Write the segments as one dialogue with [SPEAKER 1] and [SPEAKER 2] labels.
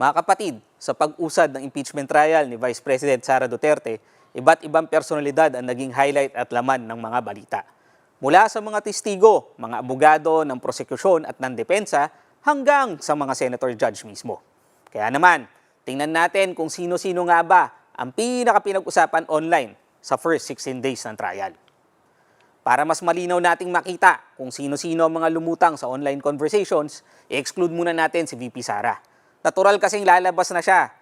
[SPEAKER 1] Mga kapatid, sa pag-usad ng impeachment trial ni Vice President Sara Duterte, iba't ibang personalidad ang naging highlight at laman ng mga balita. Mula sa mga testigo, mga abogado ng prosekusyon at ng depensa, hanggang sa mga senator judge mismo. Kaya naman, tingnan natin kung sino-sino nga ba ang pinaka-pinag-usapan online sa first 16 days ng trial. Para mas malinaw nating makita kung sino-sino ang mga lumutang sa online conversations, i-exclude muna natin si VP Sara. Natural kasing lalabas na siya.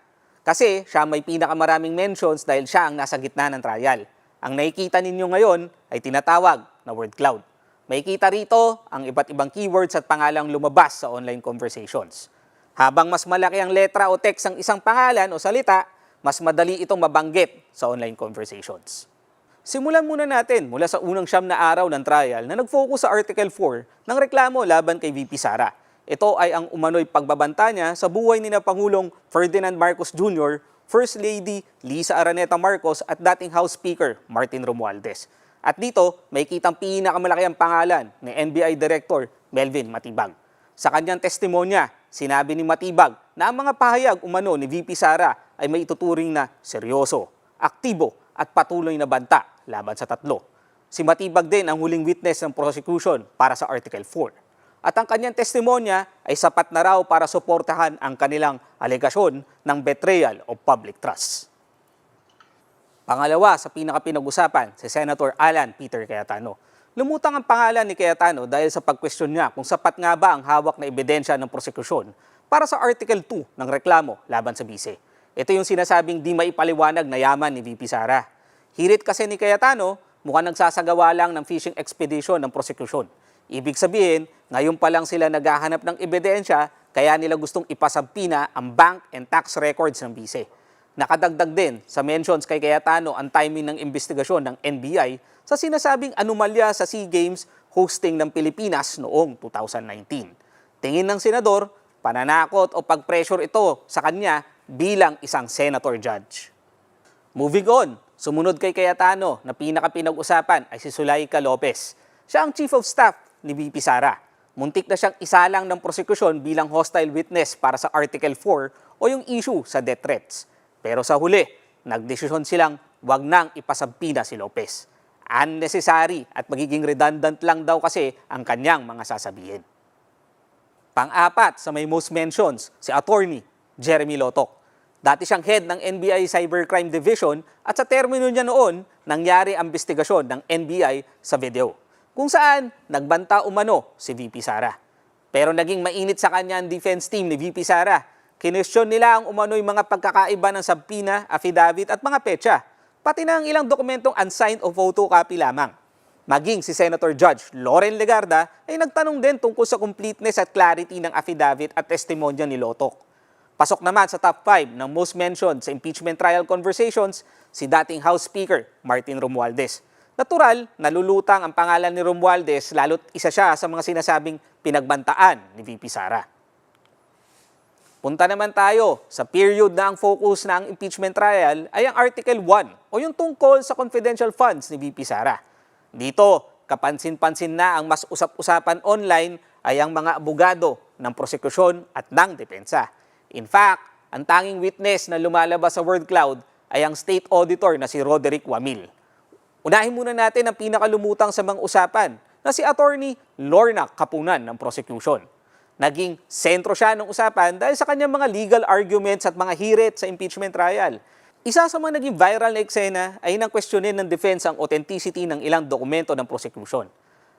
[SPEAKER 1] Kasi siya may pinakamaraming mentions dahil siya ang nasa gitna ng trial. Ang nakikita ninyo ngayon ay tinatawag na word cloud. Makikita rito ang iba't ibang keywords at pangalang lumabas sa online conversations. Habang mas malaki ang letra o text ng isang pangalan o salita, mas madali itong mabanggit sa online conversations. Simulan muna natin mula sa unang 9 na araw ng trial na nag-focus sa Article 4 ng reklamo laban kay VP Sara. Ito ay ang umano'y pagbabanta niya sa buhay ni na Pangulong Ferdinand Marcos Jr., First Lady Lisa Araneta Marcos at dating House Speaker Martin Romualdez. At dito, may kitang pinakamalaki ang pangalan ni NBI Director Melvin Matibag. Sa kanyang testimonya, sinabi ni Matibag na ang mga pahayag umano ni VP Sara ay may ituturing na seryoso, aktibo at patuloy na banta laban sa tatlo. Si Matibag din ang huling witness ng prosecution para sa Article 4. At ang kanyang testimonya ay sapat na raw para suportahan ang kanilang alegasyon ng betrayal of public trust. Pangalawa sa pinaka-pinag-usapan, si Senator Alan Peter Cayetano. Lumutang ang pangalan ni Cayetano dahil sa pag-question niya kung sapat nga ba ang hawak na ebidensya ng prosekusyon para sa Article 2 ng reklamo laban sa bise. Ito yung sinasabing di maipaliwanag na yaman ni VP Sara. Hirit kasi ni Cayetano, mukhang nagsasagawa lang ng fishing expedition ng prosekusyon. Ibig sabihin, ngayon pa lang sila naghahanap ng ebidensya, kaya nila gustong ipasampina ang bank and tax records ng bise. Nakadagdag din sa mentions kay Cayetano ang timing ng investigasyon ng NBI sa sinasabing anomalya sa SEA Games hosting ng Pilipinas noong 2019. Tingin ng senador, pananakot o pag-pressure ito sa kanya bilang isang senator judge. Moving on, sumunod kay Cayetano na pinaka-pinag-usapan ay si Zulaika Lopez. Siya ang Chief of Staff ni VP Sara. Muntik na siyang isalang ng prosekusyon bilang hostile witness para sa Article 4 o yung issue sa death threats. Pero sa huli, nagdesisyon silang wag nang ipasampina si Lopez. Unnecessary at magiging redundant lang daw kasi ang kanyang mga sasabihin. Pang-apat sa may most mentions, si Attorney Jeremy Lotoc. Dati siyang head ng NBI Cybercrime Division at sa termino niya noon, nangyari ang investigasyon ng NBI sa video, kung saan nagbanta umano si VP Sara. Pero naging mainit sa kanya ang defense team ni VP Sara. Kinwestiyon nila ang umano'y mga pagkakaiba ng subpoena, affidavit at mga petsa, pati na ang ilang dokumentong unsigned o photocopy lamang. Maging si Senator Judge Loren Legarda ay nagtanong din tungkol sa completeness at clarity ng affidavit at testimonya ni Lotoc. Pasok naman sa top 5 ng most mentioned sa impeachment trial conversations si dating House Speaker Martin Romualdez. Natural, nalulutang ang pangalan ni Romualdez lalo't isa siya sa mga sinasabing pinagbantaan ni VP Sara. Punta naman tayo sa period na ang focus ng impeachment trial ay ang Article 1 o yung tungkol sa confidential funds ni VP Sara. Dito, kapansin-pansin na ang mas usap-usapan online ay ang mga abogado ng prosekusyon at ng depensa. In fact, ang tanging witness na lumalabas sa word cloud ay ang state auditor na si Roderick Wamil. Unahin muna natin ang pinakalumutang sa mga usapan na si Attorney Lorna Capunan ng prosecution. Naging sentro siya ng usapan dahil sa kanyang mga legal arguments at mga hirit sa impeachment trial. Isa sa mga naging viral na eksena ay nang questionin ng defense ang authenticity ng ilang dokumento ng prosecution.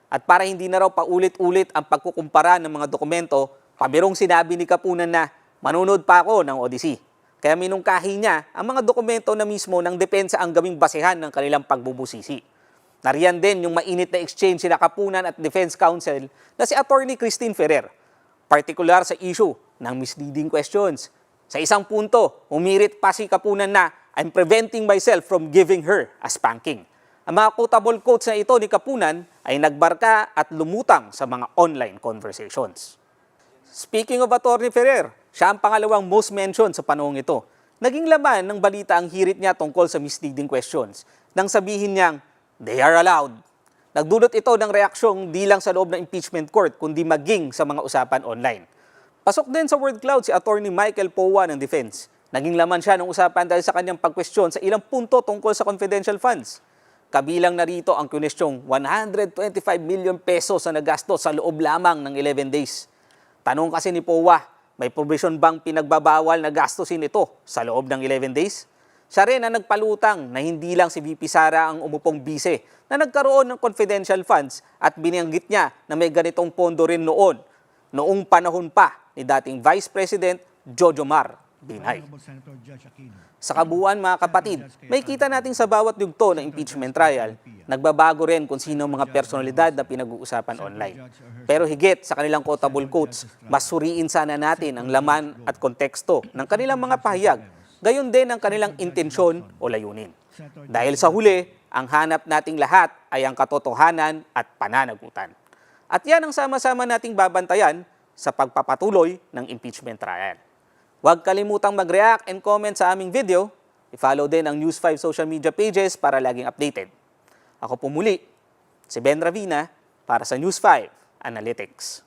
[SPEAKER 1] At para hindi na raw paulit-ulit ang pagkukumpara ng mga dokumento, pabirong sinabi ni Capunan na manunod pa ako ng Odyssey. Kaya minungkahi niya ang mga dokumento na mismo ng depensa ang gawing basehan ng kanilang pagbubusisi. Nariyan din yung mainit na exchange sila Capunan at Defense Counsel na si Attorney Christine Ferrer, partikular sa issue ng misleading questions. Sa isang punto, humirit pa si Capunan na I'm preventing myself from giving her a spanking. Ang mga quotable quotes na ito ni Capunan ay nagbarka at lumutang sa mga online conversations. Speaking of Attorney Ferrer, siya ang pangalawang most mentioned sa panahong ito. Naging laman ng balita ang hirit niya tungkol sa misleading questions nang sabihin niyang, they are allowed. Nagdulot ito ng reaksyong di lang sa loob ng impeachment court kundi maging sa mga usapan online. Pasok din sa word cloud si Attorney Michael Powa ng Defense. Naging laman siya ng usapan dahil sa kanyang pagkwestiyon sa ilang punto tungkol sa confidential funds. Kabilang na rito ang kunestyong 125 million pesos na nagastos sa loob lamang ng 11 days. Tanong kasi ni Powa, may provision bang pinagbabawal na gastusin ito sa loob ng 11 days? Siya rin ang nagpalutang na hindi lang si VP Sara ang umupong bise na nagkaroon ng confidential funds at binanggit niya na may ganitong pondo rin noong panahon pa ni dating Vice President Jojo Mar Binay. Sa kabuuan mga kapatid, may kita natin sa bawat yugto ng impeachment trial, nagbabago rin kung sino ang mga personalidad na pinag-uusapan online. Pero higit sa kanilang quotable quotes, mas suriin sana natin ang laman at konteksto ng kanilang mga pahayag, gayon din ang kanilang intensyon o layunin. Dahil sa huli, ang hanap nating lahat ay ang katotohanan at pananagutan. At yan ang sama-sama nating babantayan sa pagpapatuloy ng impeachment trial. Huwag kalimutang mag-react and comment sa aming video. I-follow din ang News 5 social media pages para laging updated. Ako po muli, si Ben Ravina para sa News 5 Analytics.